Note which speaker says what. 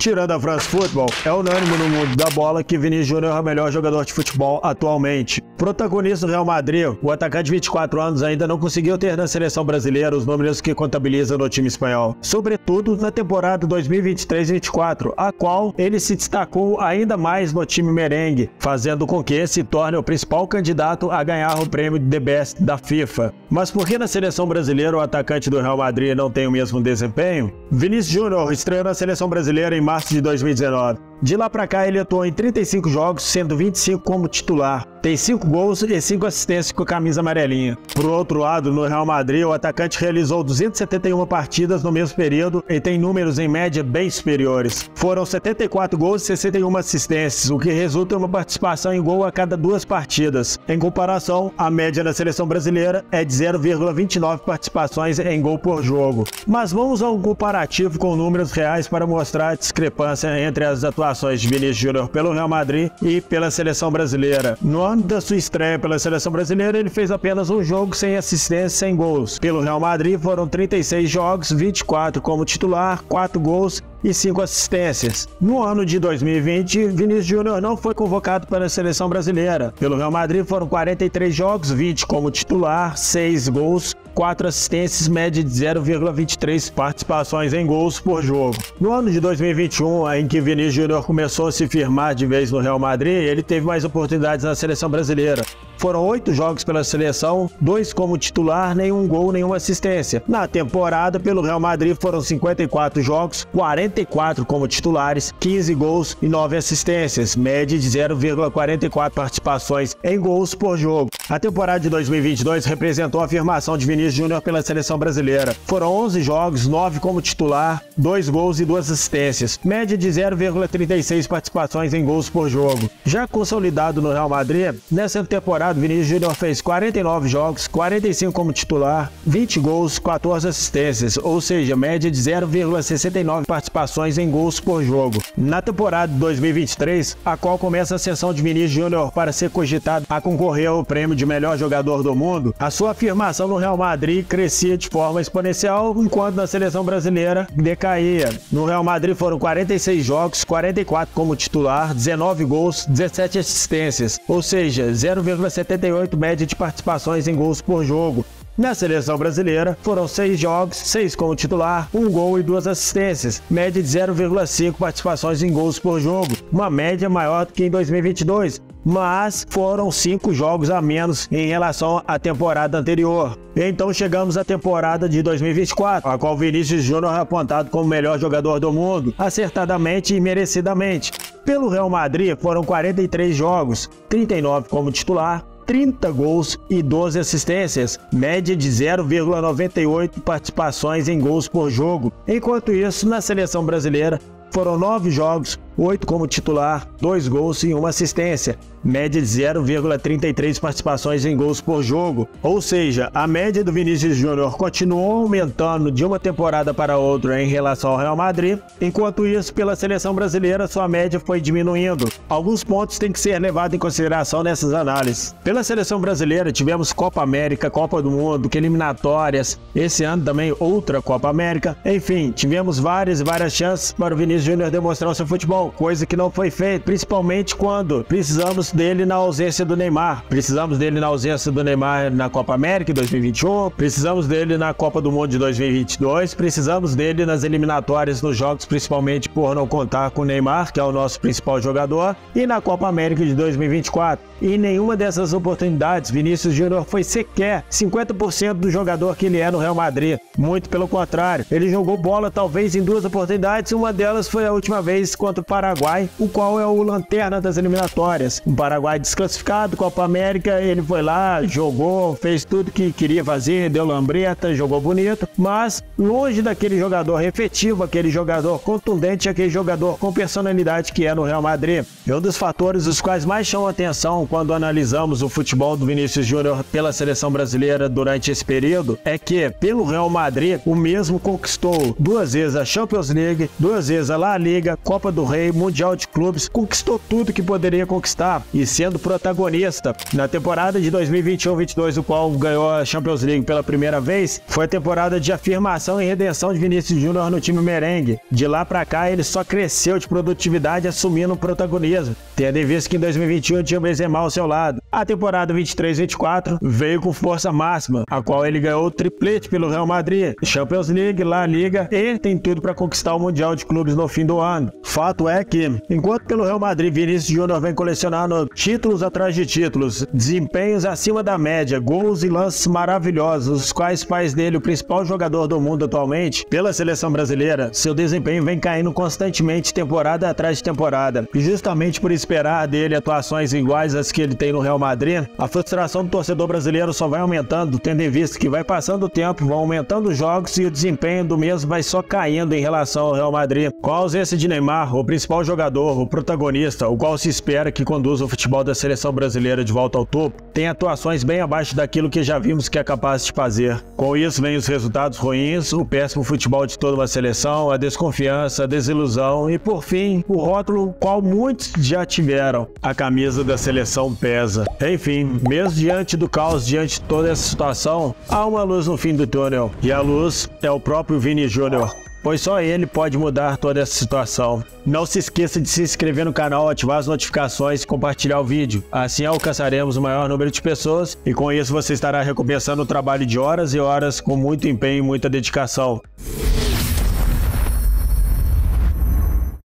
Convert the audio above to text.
Speaker 1: Tirando a France Football, é unânime no mundo da bola que Vinícius Júnior é o melhor jogador de futebol atualmente. Protagonista do Real Madrid, o atacante de 24 anos ainda não conseguiu ter na seleção brasileira os números que contabiliza no time espanhol, sobretudo na temporada 2023-24, a qual ele se destacou ainda mais no time merengue, fazendo com que se torne o principal candidato a ganhar o prêmio de The Best da FIFA. Mas por que na seleção brasileira o atacante do Real Madrid não tem o mesmo desempenho? Vinícius Júnior estreou na seleção brasileira em março de 2019. De lá pra cá ele atuou em 35 jogos, sendo 25 como titular. Tem 5 gols e 5 assistências com a camisa amarelinha. Por outro lado, no Real Madrid, o atacante realizou 271 partidas no mesmo período e tem números em média bem superiores. Foram 74 gols e 61 assistências, o que resulta em uma participação em gol a cada 2 partidas. Em comparação, a média na seleção brasileira é de 0,29 participações em gol por jogo. Mas vamos a um comparativo com números reais para mostrar a discrepância entre as atuações de Vinícius Júnior pelo Real Madrid e pela seleção brasileira. No ano da sua estreia pela seleção brasileira, ele fez apenas um jogo sem assistência e sem gols. Pelo Real Madrid foram 36 jogos, 24 como titular, 4 gols e 5 assistências. No ano de 2020, Vinícius Júnior não foi convocado para a seleção brasileira. Pelo Real Madrid foram 43 jogos, 20 como titular, 6 gols, 4 assistências, média de 0,23 participações em gols por jogo. No ano de 2021, em que Vinícius Júnior começou a se firmar de vez no Real Madrid, ele teve mais oportunidades na seleção brasileira. Foram 8 jogos pela seleção, 2 como titular, nenhum gol, nenhuma assistência. Na temporada, pelo Real Madrid foram 54 jogos, 44 como titulares, 15 gols e 9 assistências, média de 0,44 participações em gols por jogo. A temporada de 2022 representou a afirmação de Vinícius Júnior pela seleção brasileira. Foram 11 jogos, 9 como titular, 2 gols e 2 assistências, média de 0,36 participações em gols por jogo. Já consolidado no Real Madrid, nessa temporada Vinícius Júnior fez 49 jogos, 45 como titular, 20 gols, 14 assistências, ou seja, média de 0,69 participações em gols por jogo. Na temporada de 2023, a qual começa a ascensão de Vinícius Júnior para ser cogitado a concorrer ao prêmio de melhor jogador do mundo, a sua afirmação no Real Madrid crescia de forma exponencial, enquanto na seleção brasileira decaía. No Real Madrid foram 46 jogos, 44 como titular, 19 gols, 17 assistências, ou seja, 0,78 média de participações em gols por jogo. Na seleção brasileira, foram 6 jogos, 6 como titular, 1 gol e 2 assistências, média de 0,5 participações em gols por jogo, uma média maior do que em 2022, mas foram 5 jogos a menos em relação à temporada anterior. Então chegamos à temporada de 2024, a qual Vinícius Júnior é apontado como o melhor jogador do mundo, acertadamente e merecidamente. Pelo Real Madrid foram 43 jogos, 39 como titular, 30 gols e 12 assistências, média de 0,98 participações em gols por jogo. Enquanto isso, na seleção brasileira, foram 9 jogos, 8 como titular, 2 gols e 1 assistência, média de 0,33 participações em gols por jogo. Ou seja, a média do Vinícius Júnior continuou aumentando de uma temporada para outra em relação ao Real Madrid, enquanto isso, pela seleção brasileira, sua média foi diminuindo. Alguns pontos têm que ser levados em consideração nessas análises. Pela seleção brasileira, tivemos Copa América, Copa do Mundo, eliminatórias, esse ano também outra Copa América, enfim, tivemos várias chances para o Vinícius Júnior demonstrar o seu futebol, coisa que não foi feita, principalmente quando precisamos dele na ausência do Neymar. Precisamos dele na ausência do Neymar na Copa América em 2021, precisamos dele na Copa do Mundo de 2022, precisamos dele nas eliminatórias nos jogos, principalmente por não contar com o Neymar, que é o nosso principal jogador, e na Copa América de 2024. E em nenhuma dessas oportunidades, Vinícius Júnior foi sequer 50% do jogador que ele é no Real Madrid. Muito pelo contrário, ele jogou bola talvez em 2 oportunidades, uma delas foi a última vez contra o Paraguai, o qual é o lanterna das eliminatórias. O Paraguai desclassificado, Copa América, ele foi lá, jogou, fez tudo que queria fazer, deu lambreta, jogou bonito, mas longe daquele jogador efetivo, aquele jogador contundente, aquele jogador com personalidade que é no Real Madrid. E um dos fatores os quais mais chamam a atenção quando analisamos o futebol do Vinícius Júnior pela seleção brasileira durante esse período é que, pelo Real Madrid, o mesmo conquistou 2 vezes a Champions League, 2 vezes a La Liga, Copa do Rei torneio mundial de clubes, conquistou tudo que poderia conquistar e sendo protagonista. Na temporada de 2021-22, o qual ganhou a Champions League pela primeira vez, foi a temporada de afirmação e redenção de Vinícius Júnior no time merengue. De lá pra cá, ele só cresceu de produtividade assumindo o protagonismo, tendo em vista que em 2021 tinha o Benzema ao seu lado. A temporada 23-24 veio com força máxima, a qual ele ganhou o triplete pelo Real Madrid, Champions League, La Liga e tem tudo para conquistar o Mundial de Clubes no fim do ano. Fato é que, enquanto pelo Real Madrid Vinícius Júnior vem colecionando títulos atrás de títulos, desempenhos acima da média, gols e lances maravilhosos, os quais faz dele o principal jogador do mundo atualmente, pela seleção brasileira, seu desempenho vem caindo constantemente temporada atrás de temporada. E justamente por esperar dele atuações iguais às que ele tem no Real Madrid, a frustração do torcedor brasileiro só vai aumentando, tendo em vista que vai passando o tempo, vão aumentando os jogos e o desempenho do mesmo vai só caindo em relação ao Real Madrid. Com a ausência de Neymar, o principal jogador, o protagonista, o qual se espera que conduza o futebol da seleção brasileira de volta ao topo, tem atuações bem abaixo daquilo que já vimos que é capaz de fazer. Com isso vem os resultados ruins, o péssimo futebol de toda uma seleção, a desconfiança, a desilusão e, por fim, o rótulo qual muitos já tiveram: a camisa da seleção pesa. Enfim, mesmo diante do caos, diante de toda essa situação, há uma luz no fim do túnel, e a luz é o próprio Vini Júnior, pois só ele pode mudar toda essa situação. Não se esqueça de se inscrever no canal, ativar as notificações e compartilhar o vídeo. Assim alcançaremos o maior número de pessoas e com isso você estará recompensando o trabalho de horas e horas com muito empenho e muita dedicação.